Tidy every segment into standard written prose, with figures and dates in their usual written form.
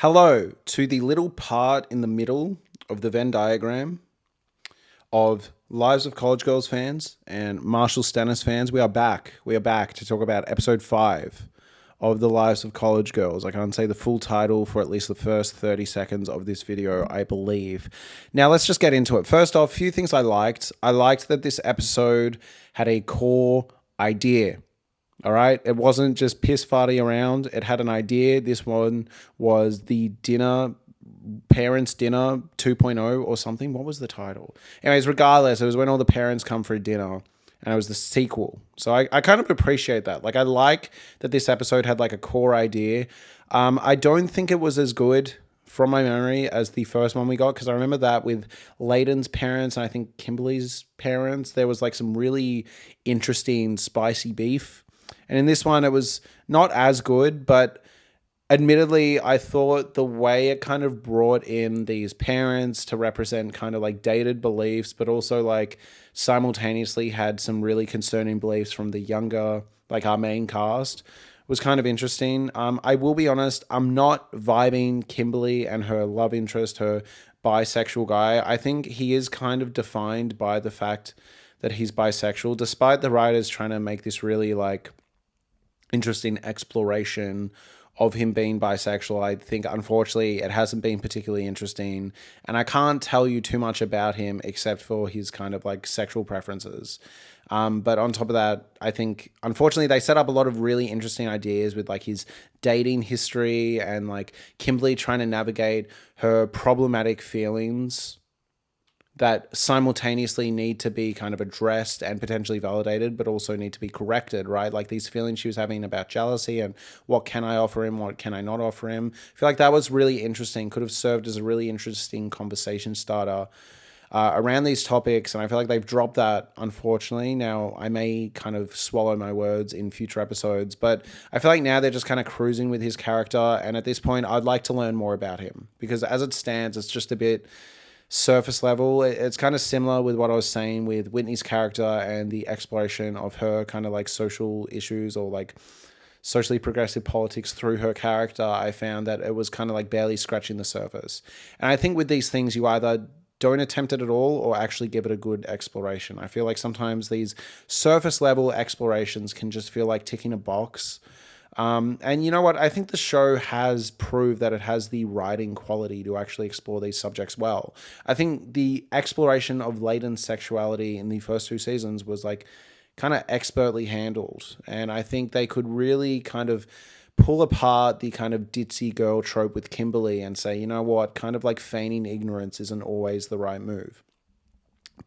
Hello to the little part in the middle of the Venn diagram of Lives of College Girls fans and Marshall Stennis fans. We are back. We are back to talk about episode 5 of the Lives of College Girls. I can't say the full title for at least the first 30 seconds of this video, I believe. Now, let's just get into it. First off, a few things I liked. I liked that this episode had a core idea. All right. It wasn't just piss farty around. It had an idea. This one was the parents' dinner 2.0 or something. What was the title? Anyways, regardless, it was when all the parents come for a dinner and it was the sequel. So I kind of appreciate that. Like, I like that this episode had like a core idea. I don't think it was as good from my memory as the first one we got, because I remember that with Layden's parents and I think Kimberly's parents, there was like some really interesting spicy beef. And in this one, it was not as good, but admittedly, I thought the way it kind of brought in these parents to represent kind of like dated beliefs, but also like simultaneously had some really concerning beliefs from the younger, like our main cast, was kind of interesting. I will be honest, I'm not vibing Kimberly and her love interest, her bisexual guy. I think he is kind of defined by the fact that he's bisexual, despite the writers trying to make this really like interesting exploration of him being bisexual. I think, unfortunately, it hasn't been particularly interesting. And I can't tell you too much about him except for his kind of like sexual preferences. But on top of that, I think, unfortunately, they set up a lot of really interesting ideas with like his dating history and like Kimberly trying to navigate her problematic feelings that simultaneously need to be kind of addressed and potentially validated, but also need to be corrected, right? Like these feelings she was having about jealousy and what can I offer him, what can I not offer him. I feel like that was really interesting, could have served as a really interesting conversation starter around these topics. And I feel like they've dropped that, unfortunately. Now, I may kind of swallow my words in future episodes, but I feel like now they're just kind of cruising with his character. And at this point, I'd like to learn more about him, because as it stands, it's just a bit surface level. It's kind of similar with what I was saying with Whitney's character and the exploration of her kind of like social issues or like socially progressive politics through her character. I found that it was kind of like barely scratching the surface. And I think with these things, you either don't attempt it at all or actually give it a good exploration. I feel like sometimes these surface level explorations can just feel like ticking a box. And you know what? I think the show has proved that it has the writing quality to actually explore these subjects well. I think the exploration of Layden's sexuality in the first 2 seasons was like kind of expertly handled. And I think they could really kind of pull apart the kind of ditzy girl trope with Kimberly and say, you know what, kind of like feigning ignorance isn't always the right move.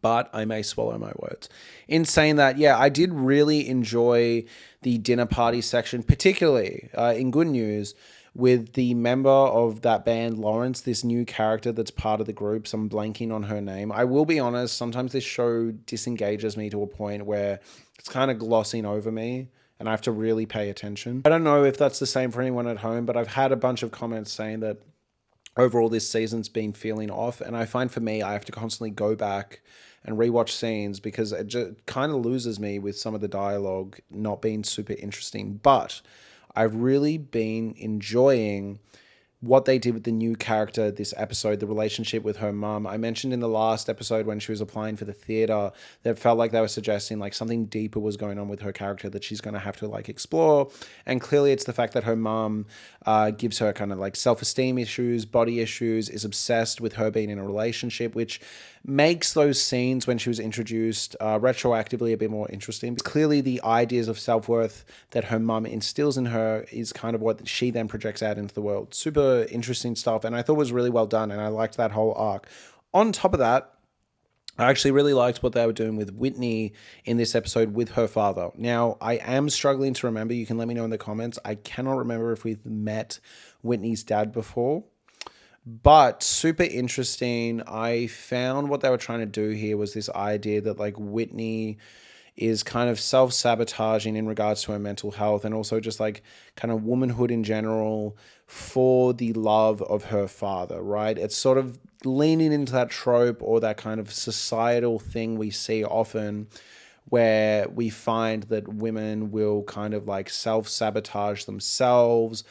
But I may swallow my words. In saying that, yeah, I did really enjoy the dinner party section, particularly in good news with the member of that band, Lawrence, this new character that's part of the group. So I'm blanking on her name. I will be honest, sometimes this show disengages me to a point where it's kind of glossing over me and I have to really pay attention. I don't know if that's the same for anyone at home, but I've had a bunch of comments saying that overall this season's been feeling off, and I find for me I have to constantly go back and rewatch scenes because it just kind of loses me with some of the dialogue not being super interesting. But I've really been enjoying what they did with the new character this episode, the relationship with her mum. I mentioned in the last episode when she was applying for the theater that it felt like they were suggesting like something deeper was going on with her character that she's going to have to like explore. And clearly it's the fact that her mum gives her kind of like self-esteem issues, body issues, is obsessed with her being in a relationship, which makes those scenes when she was introduced retroactively a bit more interesting. Clearly the ideas of self-worth that her mum instills in her is kind of what she then projects out into the world. Super interesting stuff, and I thought it was really well done, and I liked that whole arc. On top of that, I actually really liked what they were doing with Whitney in this episode with her father. Now, I am struggling to remember. You can let me know in the comments. I cannot remember if we've met Whitney's dad before, but super interesting. I found what they were trying to do here was this idea that like Whitney is kind of self-sabotaging in regards to her mental health and also just like kind of womanhood in general for the love of her father, right? It's sort of leaning into that trope or that kind of societal thing we see often where we find that women will kind of like self-sabotage themselves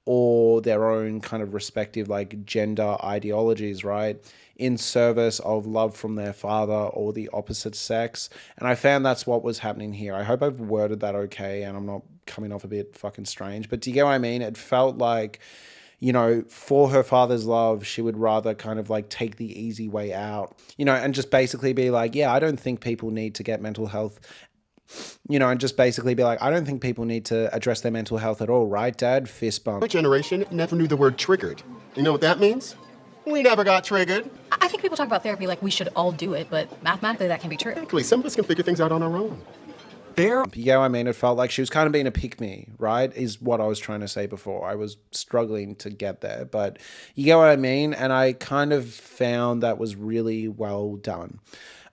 or their own kind of respective like gender ideologies, right? In service of love from their father or the opposite sex. And I found that's what was happening here. I hope I've worded that okay and I'm not coming off a bit fucking strange. But do you get what I mean? It felt like, you know, for her father's love, she would rather kind of like take the easy way out, you know, and just basically be like, yeah, I don't think people need to get mental health, you know, and just basically be like, I don't think people need to address their mental health at all, right, Dad? Fist bump. My generation never knew the word triggered. You know what that means? We never got triggered. I think people talk about therapy like we should all do it, but mathematically that can be true. Exactly. Some of us can figure things out on our own. You know what I mean? It felt like she was kind of being a pick-me, right? Is what I was trying to say before. I was struggling to get there, but you get what I mean? And I kind of found that was really well done.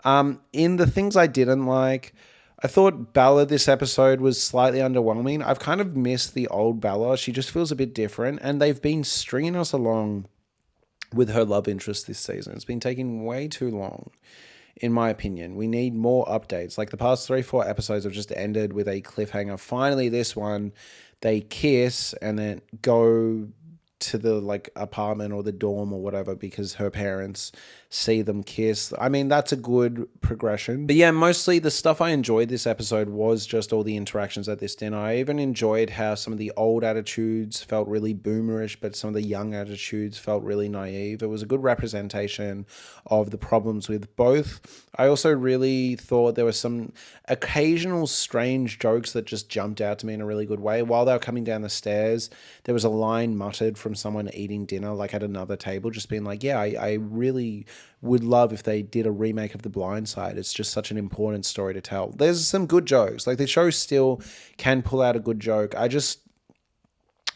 In the things I didn't like, I thought Bella this episode was slightly underwhelming. I've kind of missed the old Bella. She just feels a bit different, and they've been stringing us along with her love interest this season. It's been taking way too long, in my opinion. We need more updates. Like the past 3-4 episodes have just ended with a cliffhanger. Finally, this one, they kiss and then go to the like apartment or the dorm or whatever because her parents see them kiss. I mean, that's a good progression. But yeah, mostly the stuff I enjoyed this episode was just all the interactions at this dinner. I even enjoyed how some of the old attitudes felt really boomerish, but some of the young attitudes felt really naive. It was a good representation of the problems with both. I also really thought there were some occasional strange jokes that just jumped out to me in a really good way. While they were coming down the stairs, there was a line muttered from someone eating dinner, like at another table, just being like, yeah, I really would love if they did a remake of The Blind Side. It's just such an important story to tell. There's some good jokes. Like the show still can pull out a good joke. I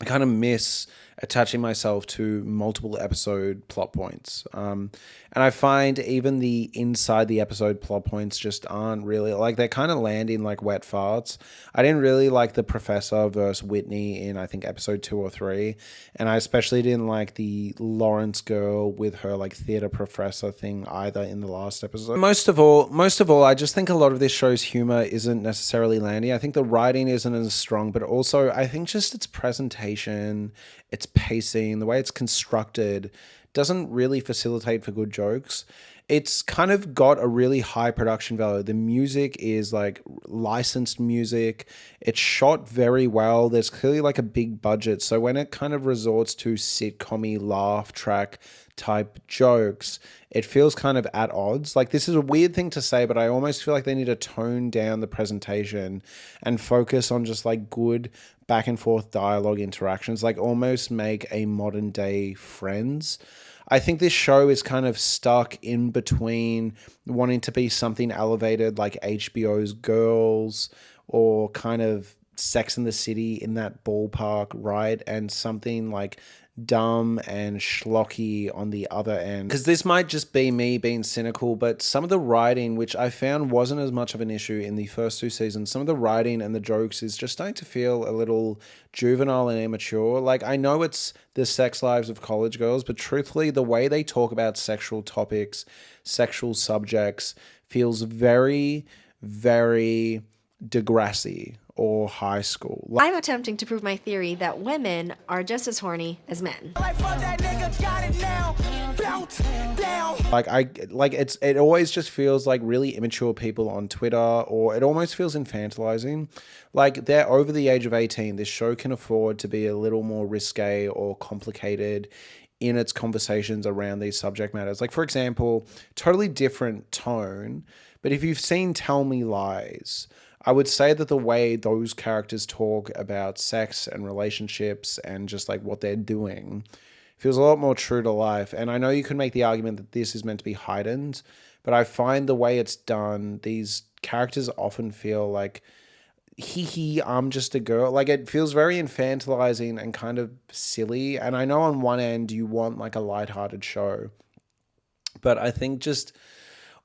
kind of miss attaching myself to multiple episode plot points. And I find even the inside the episode plot points just aren't really, like they're kind of landing like wet farts. I didn't really like the professor versus Whitney in, I think, episode 2 or 3. And I especially didn't like the Lawrence girl with her like theater professor thing either in the last episode. Most of all, I just think a lot of this show's humor isn't necessarily landing. I think the writing isn't as strong, but also I think just its presentation, its pacing, the way it's constructed doesn't really facilitate for good jokes. It's kind of got a really high production value. The music is like licensed music. It's shot very well. There's clearly like a big budget. So when it kind of resorts to sitcom-y laugh track type jokes, it feels kind of at odds. Like this is a weird thing to say, but I almost feel like they need to tone down the presentation and focus on just like good back and forth dialogue interactions, like almost make a modern day Friends. I think this show is kind of stuck in between wanting to be something elevated like HBO's Girls or kind of Sex and the City in that ballpark, right? And something like dumb and schlocky on the other end. Because this might just be me being cynical, but some of the writing, which I found wasn't as much of an issue in the first 2 seasons, some of the writing and the jokes is just starting to feel a little juvenile and immature. Like, I know it's the sex lives of college girls, but truthfully, the way they talk about sexual topics, sexual subjects, feels very, very Degrassi or high school. I'm attempting to prove my theory that women are just as horny as men. It always just feels like really immature people on Twitter, or it almost feels infantilizing. Like they're over the age of 18. This show can afford to be a little more risque or complicated in its conversations around these subject matters. Like, for example, totally different tone, but if you've seen Tell Me Lies, I would say that the way those characters talk about sex and relationships and just like what they're doing feels a lot more true to life. And I know you could make the argument that this is meant to be heightened, but I find the way it's done, these characters often feel like, I'm just a girl. Like it feels very infantilizing and kind of silly. And I know on one end you want like a lighthearted show, but I think just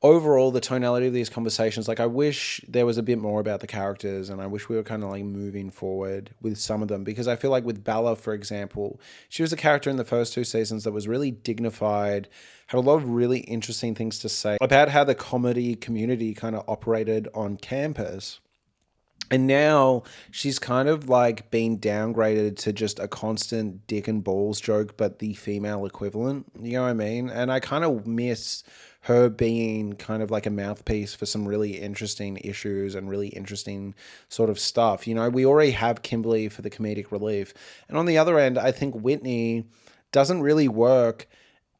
overall, the tonality of these conversations, like I wish there was a bit more about the characters, and I wish we were kind of like moving forward with some of them, because I feel like with Bella, for example, she was a character in the first 2 seasons that was really dignified, had a lot of really interesting things to say about how the comedy community kind of operated on campus. And now she's kind of like been downgraded to just a constant dick and balls joke, but the female equivalent. You know what I mean? And I kind of miss her being kind of like a mouthpiece for some really interesting issues and really interesting sort of stuff. You know, we already have Kimberly for the comedic relief. And on the other end, I think Whitney doesn't really work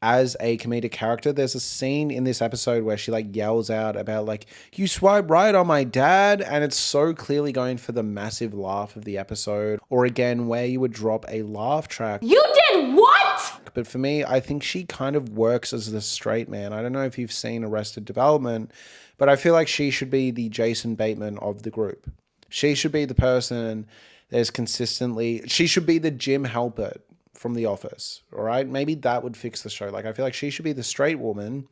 as a comedic character. There's a scene in this episode where she like yells out about like, you swipe right on my dad, and it's so clearly going for the massive laugh of the episode, or again where you would drop a laugh track. You did what? But for me, I think she kind of works as the straight man. I don't know if you've seen Arrested Development, but I feel like she should be the Jason Bateman of the group. She should be the person that's consistently, she should be the Jim Halpert from The Office, all right? Maybe that would fix the show. Like, I feel like she should be the straight woman,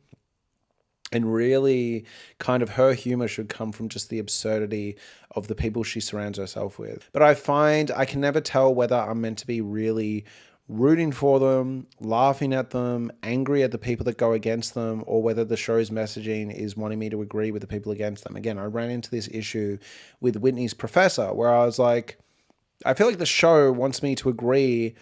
and really kind of her humor should come from just the absurdity of the people she surrounds herself with. But I find I can never tell whether I'm meant to be really rooting for them, laughing at them, angry at the people that go against them, or whether the show's messaging is wanting me to agree with the people against them. Again, I ran into this issue with Whitney's professor, where I was like, I feel like the show wants me to agree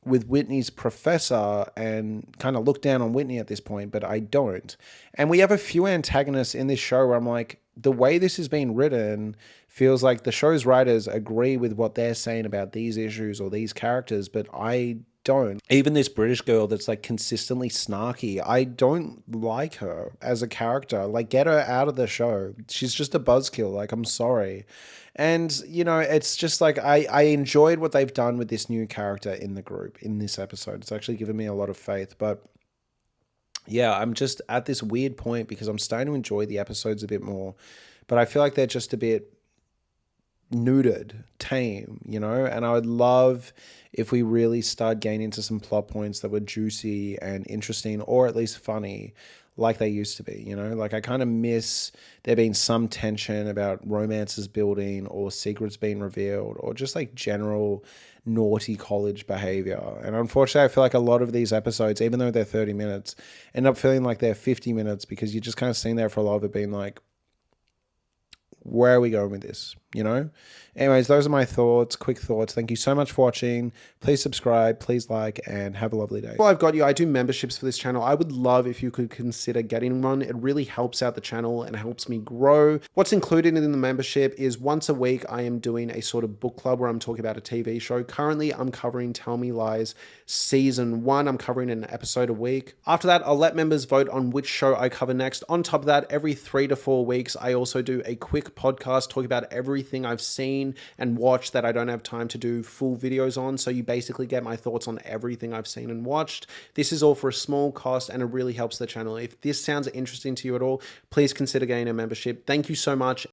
with Whitney's professor and kind of look down on Whitney at this point, but I don't. And we have a few antagonists in this show where I'm like, the way this is being written feels like the show's writers agree with what they're saying about these issues or these characters, but I don't. Even this British girl that's like consistently snarky, I don't like her as a character. Like, get her out of the show. She's just a buzzkill. Like, I'm sorry. And, you know, it's just like I enjoyed what they've done with this new character in the group in this episode. It's actually given me a lot of faith. But yeah, I'm just at this weird point because I'm starting to enjoy the episodes a bit more. But I feel like they're just a bit neutered, tame, you know? And I would love if we really start getting into some plot points that were juicy and interesting, or at least funny, like they used to be, you know? Like, I kind of miss there being some tension about romances building or secrets being revealed or just like general naughty college behavior. And unfortunately, I feel like a lot of these episodes, even though they're 30 minutes, end up feeling like they're 50 minutes because you're just kind of sitting there for a lot of it being like, where are we going with this, you know? Anyways, those are my thoughts, quick thoughts. Thank you so much for watching. Please subscribe, please like, and have a lovely day. Well, I've got you. I do memberships for this channel. I would love if you could consider getting one. It really helps out the channel and helps me grow. What's included in the membership is once a week, I am doing a sort of book club where I'm talking about a TV show. Currently, I'm covering Tell Me Lies Season 1. I'm covering an episode a week. After that, I'll let members vote on which show I cover next. On top of that, every 3 to 4 weeks, I also do a quick podcast talking about everything I've seen and watched that I don't have time to do full videos on. So you basically get my thoughts on everything I've seen and watched. This is all for a small cost and it really helps the channel. If this sounds interesting to you at all, please consider getting a membership. Thank you so much.